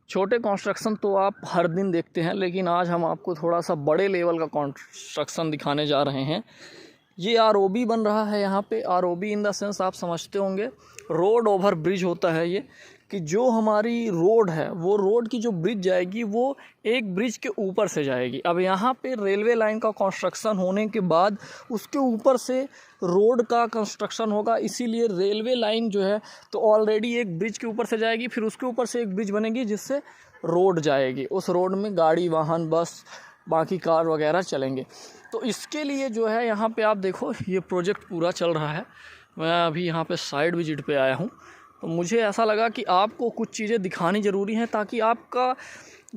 छोटे कंस्ट्रक्शन तो आप हर दिन देखते हैं, लेकिन आज हम आपको थोड़ा सा बड़े लेवल का कंस्ट्रक्शन दिखाने जा रहे हैं। ये आरओबी बन रहा है यहाँ पे। आरओबी इन द सेंस आप समझते होंगे, रोड ओवर ब्रिज होता है ये, कि जो हमारी रोड है वो रोड की जो ब्रिज जाएगी वो एक ब्रिज के ऊपर से जाएगी। अब यहाँ पे रेलवे लाइन का कंस्ट्रक्शन होने के बाद उसके ऊपर से रोड का कंस्ट्रक्शन होगा, इसीलिए रेलवे लाइन जो है तो ऑलरेडी एक ब्रिज के ऊपर से जाएगी, फिर उसके ऊपर से एक ब्रिज बनेगी जिससे रोड जाएगी। उस रोड में गाड़ी वाहन बस बाकी कार वगैरह चलेंगे। तो इसके लिए जो है यहाँ पे आप देखो ये प्रोजेक्ट पूरा चल रहा है। मैं अभी यहाँ पे साइड विजिट पे आया हूँ, तो मुझे ऐसा लगा कि आपको कुछ चीज़ें दिखानी ज़रूरी हैं ताकि आपका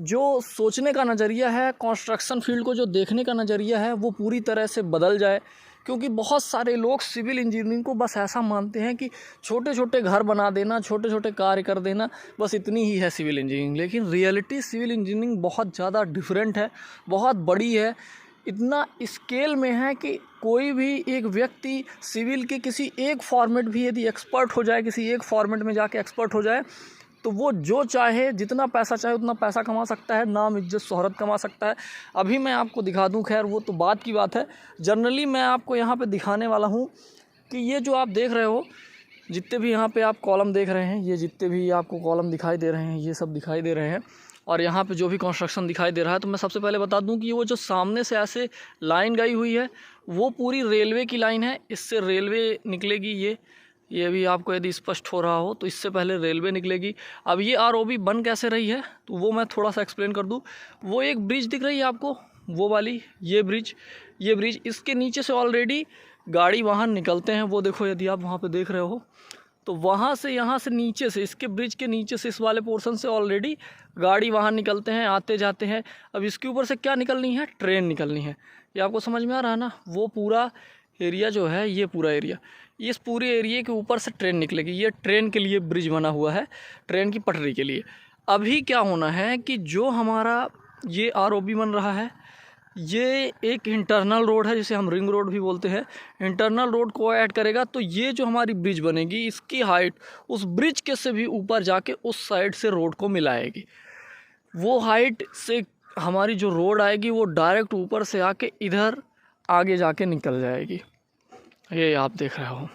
जो सोचने का नज़रिया है, कंस्ट्रक्शन फील्ड को जो देखने का नज़रिया है वो पूरी तरह से बदल जाए। क्योंकि बहुत सारे लोग सिविल इंजीनियरिंग को बस ऐसा मानते हैं कि छोटे छोटे घर बना देना, छोटे छोटे कार्य कर देना, बस इतनी ही है सिविल इंजीनियरिंग। लेकिन रियलिटी सिविल इंजीनियरिंग बहुत ज़्यादा डिफरेंट है, बहुत बड़ी है, इतना स्केल में है कि कोई भी एक व्यक्ति सिविल के किसी एक फॉर्मेट भी यदि एक्सपर्ट हो जाए, किसी एक फॉर्मेट में जाके एक्सपर्ट हो जाए, तो वो जो चाहे, जितना पैसा चाहे उतना पैसा कमा सकता है, नाम इज्जत शोहरत कमा सकता है। अभी मैं आपको दिखा दूं, खैर वो तो बात की बात है। जनरली मैं आपको यहाँ पे दिखाने वाला हूँ कि ये जो आप देख रहे हो, जितने भी यहाँ पे आप कॉलम देख रहे हैं, ये जितने भी आपको कॉलम दिखाई दे रहे हैं, ये सब दिखाई दे रहे हैं। और यहाँ पे जो भी कंस्ट्रक्शन दिखाई दे रहा है, तो मैं सबसे पहले बता दूं कि वो जो सामने से ऐसे लाइन गई हुई है वो पूरी रेलवे की लाइन है। इससे रेलवे निकलेगी, ये भी आपको यदि स्पष्ट हो रहा हो तो इससे पहले रेलवे निकलेगी। अब ये आरओबी बन कैसे रही है तो वो मैं थोड़ा सा एक्सप्लेन कर दूं। वो एक ब्रिज दिख रही है आपको, वो वाली, ये ब्रिज, इसके नीचे से ऑलरेडी गाड़ी वाहन निकलते हैं। वो देखो, यदि आप वहाँ पे देख रहे हो तो वहाँ से, यहाँ से नीचे से, इसके ब्रिज के नीचे से, इस वाले पोर्शन से ऑलरेडी गाड़ी वाहन निकलते हैं, आते जाते हैं। अब इसके ऊपर से क्या निकलनी है? ट्रेन निकलनी है। ये आपको समझ में आ रहा है ना? वो पूरा एरिया जो है, ये पूरा एरिया, इस पूरे एरिया के ऊपर से ट्रेन निकलेगी। ये ट्रेन के लिए ब्रिज बना हुआ है, ट्रेन की पटरी के लिए। अभी क्या होना है कि जो हमारा ये आरओबी बन रहा है, ये एक इंटरनल रोड है जिसे हम रिंग रोड भी बोलते हैं। इंटरनल रोड को ऐड करेगा तो ये जो हमारी ब्रिज बनेगी, इसकी हाइट उस ब्रिज के से भी ऊपर जाके उस साइड से रोड को मिलाएगी। वो हाइट से हमारी जो रोड आएगी वो डायरेक्ट ऊपर से आके इधर आगे जाके निकल जाएगी। ये आप देख रहे हो।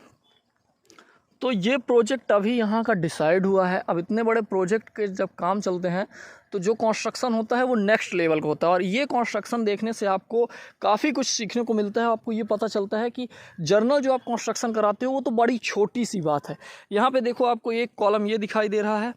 तो ये प्रोजेक्ट अभी यहाँ का डिसाइड हुआ है। अब इतने बड़े प्रोजेक्ट के जब काम चलते हैं तो जो कंस्ट्रक्शन होता है वो नेक्स्ट लेवल का होता है। और ये कंस्ट्रक्शन देखने से आपको काफ़ी कुछ सीखने को मिलता है। आपको ये पता चलता है कि जर्नल जो आप कंस्ट्रक्शन कराते हो वो तो बड़ी छोटी सी बात है। यहाँ पे देखो, आपको एक कॉलम ये दिखाई दे रहा है,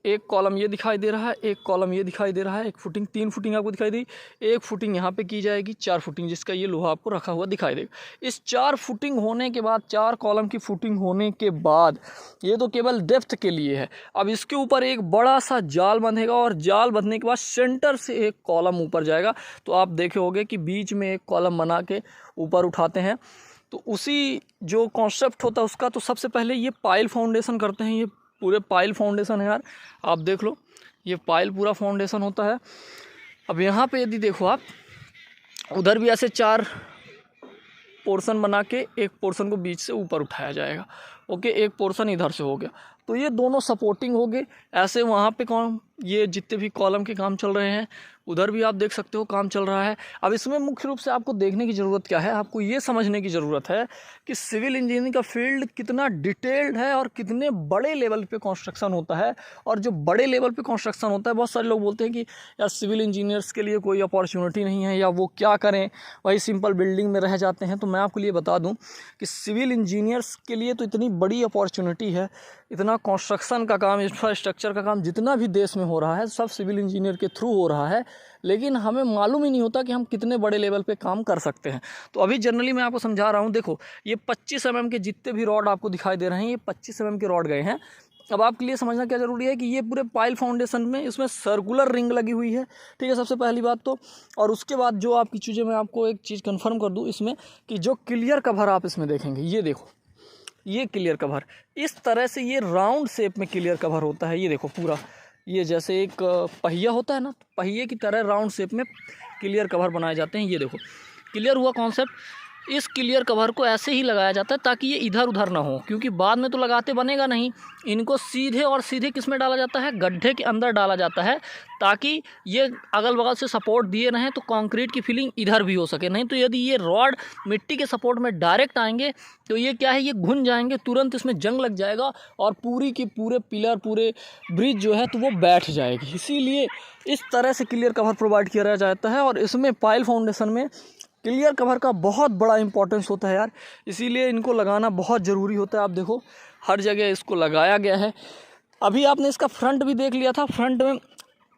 एक कॉलम ये दिखाई दे रहा है, एक कॉलम ये दिखाई दे रहा है, एक फुटिंग, 3 फुटिंग आपको दिखाई दी, एक फुटिंग यहाँ पे की जाएगी, 4 फुटिंग जिसका ये लोहा आपको रखा हुआ दिखाई देगा। इस 4 फुटिंग होने के बाद, 4 कॉलम की फुटिंग होने के बाद, ये तो केवल डेप्थ के लिए है। अब इसके ऊपर एक बड़ा सा जाल बंधेगा और जाल बंधने के बाद सेंटर से एक कॉलम ऊपर जाएगा। तो आप देखे होंगे कि बीच में एक कॉलम बना के ऊपर उठाते हैं। तो उसी जो कॉन्सेप्ट होता है उसका, तो सबसे पहले ये पाइल फाउंडेशन करते हैं। ये पूरे पाइल फाउंडेशन है यार, आप देख लो, ये पाइल पूरा फाउंडेशन होता है। अब यहाँ पे यदि देखो आप, उधर भी ऐसे 4 पोर्शन बना के एक पोर्शन को बीच से ऊपर उठाया जाएगा। ओके, एक पोर्शन इधर से हो गया, तो ये दोनों सपोर्टिंग हो गए। ऐसे वहाँ पे ये जितने भी कॉलम के काम चल रहे हैं, उधर भी आप देख सकते हो काम चल रहा है। अब इसमें मुख्य रूप से आपको देखने की ज़रूरत क्या है, आपको ये समझने की ज़रूरत है कि सिविल इंजीनियरिंग का फील्ड कितना डिटेल्ड है और कितने बड़े लेवल पे कंस्ट्रक्शन होता है। और जो बड़े लेवल पे कंस्ट्रक्शन होता है, बहुत सारे लोग बोलते हैं कि यार सिविल इंजीनियर्स के लिए कोई अपॉर्चुनिटी नहीं है, या वो क्या करें, वही सिंपल बिल्डिंग में रह जाते हैं। तो मैं आपके लिए बता दूँ कि सिविल इंजीनियर्स के लिए तो इतनी बड़ी अपॉर्चुनिटी है। इतना कंस्ट्रक्शन का काम, इंफ्रास्ट्रक्चर का काम जितना भी देश में हो रहा है, सब सिविल इंजीनियर के थ्रू हो रहा है। लेकिन हमें मालूम ही नहीं होता कि हम कितने बड़े लेवल पे काम कर सकते हैं। तो अभी जनरली मैं आपको समझा रहा हूँ। देखो, ये 25 mm के जितने भी रॉड आपको दिखाई दे रहे हैं, ये 25 mm के रॉड गए हैं। अब आपके लिए समझना क्या ज़रूरी है कि ये पूरे पाइल फाउंडेशन में इसमें सर्कुलर रिंग लगी हुई है, ठीक है, सबसे पहली बात तो। और उसके बाद जो आपकी चीज़ें, मैं आपको एक चीज़ कन्फर्म कर दूँ इसमें, कि जो क्लियर कवर आप इसमें देखेंगे, ये देखो, ये क्लियर कवर इस तरह से ये राउंड शेप में क्लियर कवर होता है। ये देखो पूरा, ये जैसे एक पहिया होता है ना, पहिए की तरह राउंड शेप में क्लियर कवर बनाए जाते हैं। ये देखो, क्लियर हुआ कॉन्सेप्ट। इस क्लियर कवर को ऐसे ही लगाया जाता है ताकि ये इधर उधर ना हो, क्योंकि बाद में तो लगाते बनेगा नहीं। इनको सीधे और सीधे किस में डाला जाता है, गड्ढे के अंदर डाला जाता है, ताकि ये अगल बगल से सपोर्ट दिए रहें तो कंक्रीट की फिलिंग इधर भी हो सके। नहीं तो यदि ये रॉड मिट्टी के सपोर्ट में डायरेक्ट आएंगे तो ये क्या है, ये घुन जाएंगे, तुरंत इसमें जंग लग जाएगा और पूरी की पूरे पिलर, पूरे ब्रिज जो है तो वो बैठ जाएगी। इसीलिए इस तरह से क्लियर कवर प्रोवाइड किया जाता है। और इसमें पाइल फाउंडेशन में क्लियर कवर का बहुत बड़ा इंपॉर्टेंस होता है यार, इसीलिए इनको लगाना बहुत ज़रूरी होता है। आप देखो हर जगह इसको लगाया गया है। अभी आपने इसका फ्रंट भी देख लिया था, फ्रंट में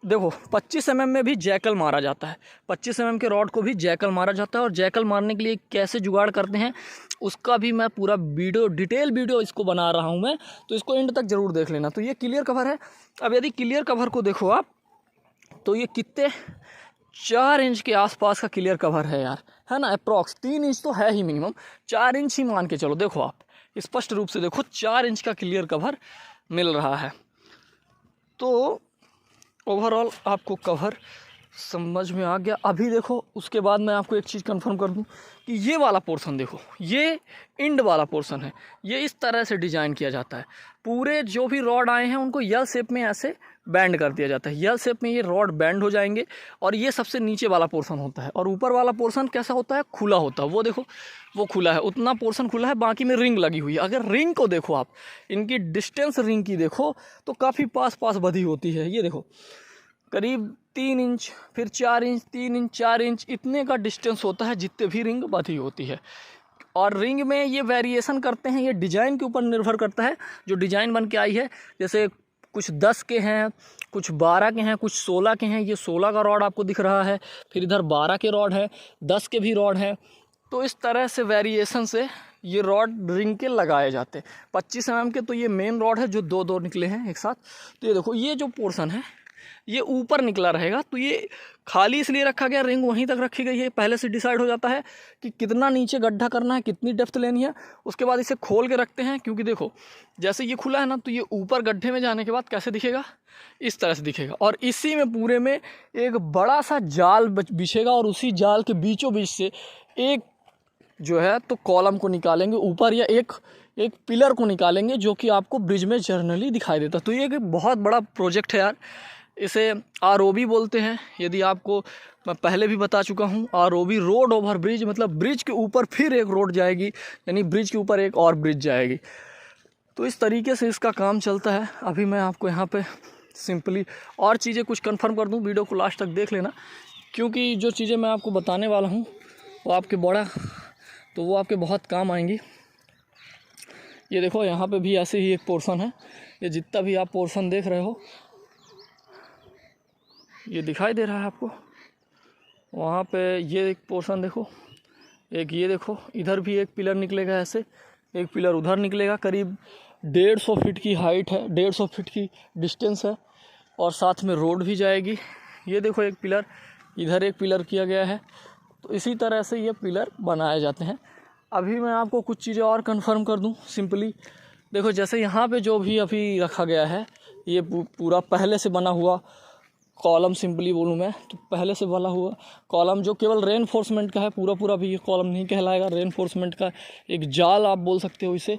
देखो 25 mm में भी जैकल मारा जाता है, 25 mm के रॉड को भी जैकल मारा जाता है। और जैकल मारने के लिए कैसे जुगाड़ करते हैं उसका भी मैं पूरा वीडियो, डिटेल वीडियो इसको बना रहा हूँ मैं, तो इसको एंड तक ज़रूर देख लेना। तो ये क्लियर कवर है। अब यदि क्लियर कवर को देखो आप, तो ये कितने 4 इंच के आसपास का क्लियर कवर है यार, है ना। अप्रॉक्स 3 इंच तो है ही मिनिमम, 4 इंच ही मान के चलो। देखो आप स्पष्ट रूप से देखो 4 इंच का क्लियर कवर मिल रहा है। तो ओवरऑल आपको कवर समझ में आ गया। अभी देखो उसके बाद मैं आपको एक चीज़ कंफर्म कर दूं कि ये वाला पोर्शन देखो, ये इंड वाला पोर्शन है, ये इस तरह से डिज़ाइन किया जाता है। पूरे जो भी रॉड आए हैं उनको यल शेप में ऐसे बैंड कर दिया जाता है, यल शेप में ये रॉड बैंड हो जाएंगे। और ये सबसे नीचे वाला पोर्शन होता है, और ऊपर वाला पोर्शन कैसा होता है, खुला होता है। वो देखो वो खुला है, उतना पोर्शन खुला है, बाकी में रिंग लगी हुई है। अगर रिंग को देखो आप, इनकी डिस्टेंस रिंग की देखो तो काफ़ी पास पास बधी होती है। ये देखो करीब 3 इंच, फिर 4 इंच, 3 इंच, 4 इंच, इतने का डिस्टेंस होता है जितने भी रिंग बधी होती है। और रिंग में ये वेरिएशन करते हैं, ये डिज़ाइन के ऊपर निर्भर करता है, जो डिज़ाइन बन के आई है। जैसे कुछ 10 के हैं, कुछ 12 के हैं, कुछ 16 के हैं। ये 16 का रॉड आपको दिख रहा है, फिर इधर 12 के रॉड है, 10 के भी रॉड हैं। तो इस तरह से वेरिएशन से ये रॉड रिंग के लगाए जाते हैं। 25 mm के तो ये मेन रॉड है जो 2-2 निकले हैं एक साथ। तो ये देखो ये जो पोर्शन है ये ऊपर निकला रहेगा, तो ये खाली इसलिए रखा गया, रिंग वहीं तक रखी गई है। पहले से डिसाइड हो जाता है कि कितना नीचे गड्ढा करना है, कितनी डेप्थ लेनी है। उसके बाद इसे खोल के रखते हैं, क्योंकि देखो जैसे ये खुला है ना, तो ये ऊपर गड्ढे में जाने के बाद कैसे दिखेगा, इस तरह से दिखेगा। और इसी में पूरे में एक बड़ा सा जाल बिछेगा, और उसी जाल के बीचों बीच से एक जो है तो कॉलम को निकालेंगे ऊपर, या एक पिलर को निकालेंगे, जो कि आपको ब्रिज में जर्नली दिखाई देता। तो ये एक बहुत बड़ा प्रोजेक्ट है यार। इसे ROB बोलते हैं। यदि आपको मैं पहले भी बता चुका हूँ, ROB रोड ओवर ब्रिज, मतलब ब्रिज के ऊपर फिर एक रोड जाएगी, यानी ब्रिज के ऊपर एक और ब्रिज जाएगी। तो इस तरीके से इसका काम चलता है। अभी मैं आपको यहाँ पे सिंपली और चीज़ें कुछ कंफर्म कर दूँ, वीडियो को लास्ट तक देख लेना, क्योंकि जो चीज़ें मैं आपको बताने वाला हूँ वो आपके बहुत काम आएंगी। ये देखो यहाँ पे भी ऐसे ही एक पोर्शन है, ये जितना भी आप पोर्शन देख रहे हो ये दिखाई दे रहा है आपको, वहाँ पे ये एक पोर्शन देखो, एक ये देखो, इधर भी एक पिलर निकलेगा ऐसे, एक पिलर उधर निकलेगा। करीब 150 फीट की हाइट है, 150 फीट की डिस्टेंस है, और साथ में रोड भी जाएगी। ये देखो एक पिलर, इधर एक पिलर किया गया है। तो इसी तरह से ये पिलर बनाए जाते हैं। अभी मैं आपको कुछ चीज़ें और कंफर्म कर दूं सिंपली। देखो जैसे यहाँ पे जो भी अभी रखा गया है, ये पूरा पहले से बना हुआ कॉलम, सिंपली बोलूँ मैं तो पहले से बना हुआ कॉलम, जो केवल रेनफोर्समेंट का है। पूरा भी ये कॉलम नहीं कहलाएगा, रेनफोर्समेंट का एक जाल आप बोल सकते हो इसे।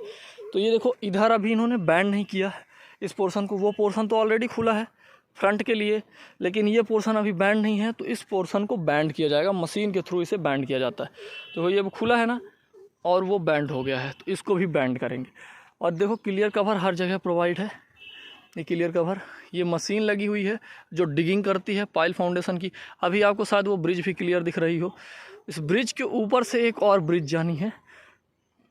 तो ये देखो इधर अभी इन्होंने बैंड नहीं किया है इस पोर्शन को, वो पोर्शन तो ऑलरेडी खुला है फ्रंट के लिए, लेकिन ये पोर्शन अभी बैंड नहीं है। तो इस पोर्शन को बैंड किया जाएगा, मशीन के थ्रू इसे बैंड किया जाता है। तो ये खुला है ना, और वो बैंड हो गया है, तो इसको भी बैंड करेंगे। और देखो क्लियर कवर हर जगह प्रोवाइड है। ये क्लियर कवर, ये मशीन लगी हुई है जो डिगिंग करती है पाइल फाउंडेशन की। अभी आपको शायद वो ब्रिज भी क्लियर दिख रही हो। इस ब्रिज के ऊपर से एक और ब्रिज जानी है,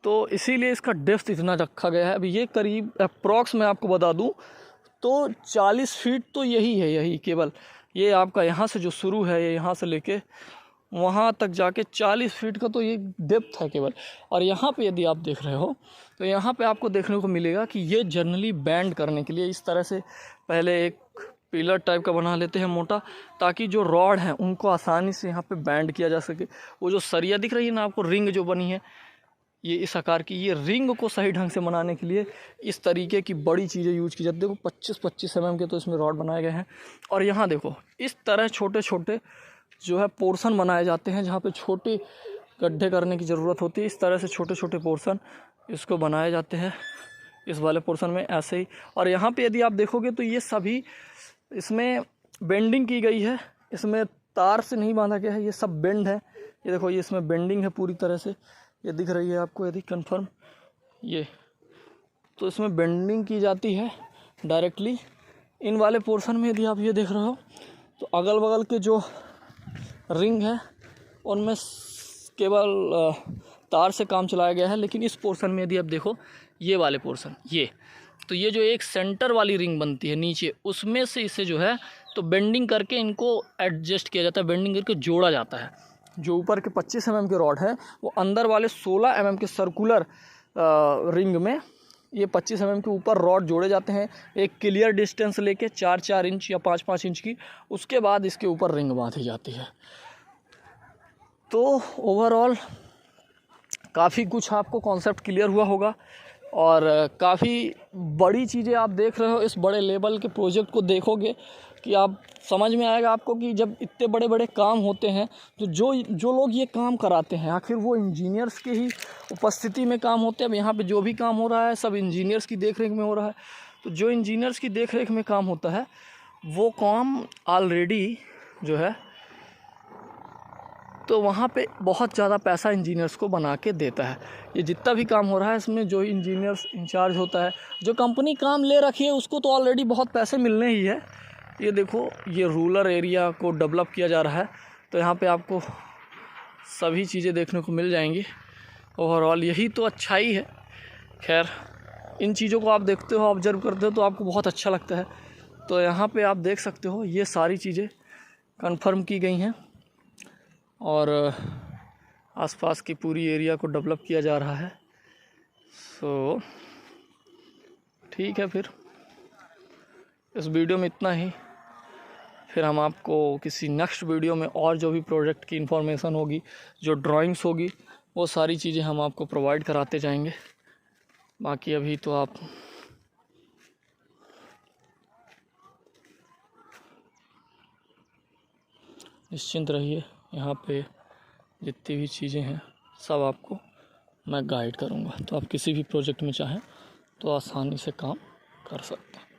तो इसीलिए इसका डेप्थ इतना रखा गया है। अभी ये करीब अप्रॉक्स मैं आपको बता दूं तो 40 फीट तो यही है, यही केवल ये आपका यहाँ से जो शुरू है, ये यहाँ से लेके वहाँ तक जाके 40 फीट का तो ये डेप्थ है केवल। और यहाँ पे यदि आप देख रहे हो तो यहाँ पे आपको देखने को मिलेगा कि ये जनरली बैंड करने के लिए इस तरह से पहले एक पिलर टाइप का बना लेते हैं मोटा, ताकि जो रॉड हैं उनको आसानी से यहाँ पे बैंड किया जा सके। वो जो सरिया दिख रही है ना आपको, रिंग जो बनी है ये इस आकार की, ये रिंग को सही ढंग से बनाने के लिए इस तरीके की बड़ी चीज़ें यूज की जाती है। देखो 25-25 mm के तो इसमें रॉड बनाए गए हैं। और यहाँ देखो इस तरह छोटे छोटे जो है पोर्शन बनाए जाते हैं, जहाँ पे छोटे गड्ढे करने की ज़रूरत होती है। इस तरह से छोटे छोटे पोर्शन इसको बनाए जाते हैं इस वाले पोर्शन में ऐसे ही। और यहाँ पे यदि आप देखोगे तो ये सभी इसमें बेंडिंग की गई है, इसमें तार से नहीं बांधा गया है, ये सब बेंड है। ये देखो ये इसमें बेंडिंग है पूरी तरह से, ये दिख रही है आपको यदि कंफर्म, ये तो इसमें बेंडिंग की जाती है डायरेक्टली। इन वाले पोर्शन में यदि आप ये देख रहे हो तो अगल बगल के जो रिंग है उनमें केवल तार से काम चलाया गया है, लेकिन इस पोर्शन में यदि आप देखो ये वाले पोर्शन, ये तो ये जो एक सेंटर वाली रिंग बनती है नीचे, उसमें से इसे जो है तो बेंडिंग करके इनको एडजस्ट किया जाता है, बेंडिंग करके जोड़ा जाता है। जो ऊपर के 25 mm के रॉड है वो अंदर वाले 16 mm के सर्कुलर रिंग में ये 25 mm के ऊपर रॉड जोड़े जाते हैं, एक क्लियर डिस्टेंस लेके 4-4 इंच या 5-5 इंच की, उसके बाद इसके ऊपर रिंग बांधी जाती है। तो ओवरऑल काफ़ी कुछ आपको कॉन्सेप्ट क्लियर हुआ होगा और काफ़ी बड़ी चीज़ें आप देख रहे हो। इस बड़े लेवल के प्रोजेक्ट को देखोगे कि आप समझ में आएगा आपको कि जब इतने बड़े बड़े काम होते हैं तो जो लोग ये काम कराते हैं आखिर वो इंजीनियर्स के ही उपस्थिति में काम होते हैं। अब यहाँ पे जो भी काम हो रहा है सब इंजीनियर्स की देखरेख में हो रहा है, तो जो इंजीनियर्स की देखरेख में काम होता है वो काम ऑलरेडी जो है तो वहाँ पे बहुत ज़्यादा पैसा इंजीनियर्स को बना के देता है। ये जितना भी काम हो रहा है इसमें जो इंजीनियर्स इंचार्ज होता है, जो कंपनी काम ले रखी है उसको तो ऑलरेडी बहुत पैसे मिलने ही है। ये देखो ये रूरल एरिया को डेवलप किया जा रहा है, तो यहाँ पे आपको सभी चीज़ें देखने को मिल जाएंगी। ओवरऑल यही तो अच्छाई है। खैर इन चीज़ों को आप देखते हो, ऑब्जर्व करते हो तो आपको बहुत अच्छा लगता है। तो यहाँ पे आप देख सकते हो ये सारी चीज़ें कंफर्म की गई हैं और आसपास की पूरी एरिया को डेवलप किया जा रहा है। सो ठीक है, फिर इस वीडियो में इतना ही। फिर हम आपको किसी नेक्स्ट वीडियो में और जो भी प्रोजेक्ट की इन्फॉर्मेशन होगी, जो ड्राइंग्स होगी, वो सारी चीज़ें हम आपको प्रोवाइड कराते जाएंगे। बाकी अभी तो आप निश्चिंत रहिए, यहाँ पे जितनी भी चीज़ें हैं सब आपको मैं गाइड करूँगा, तो आप किसी भी प्रोजेक्ट में चाहें तो आसानी से काम कर सकते हैं।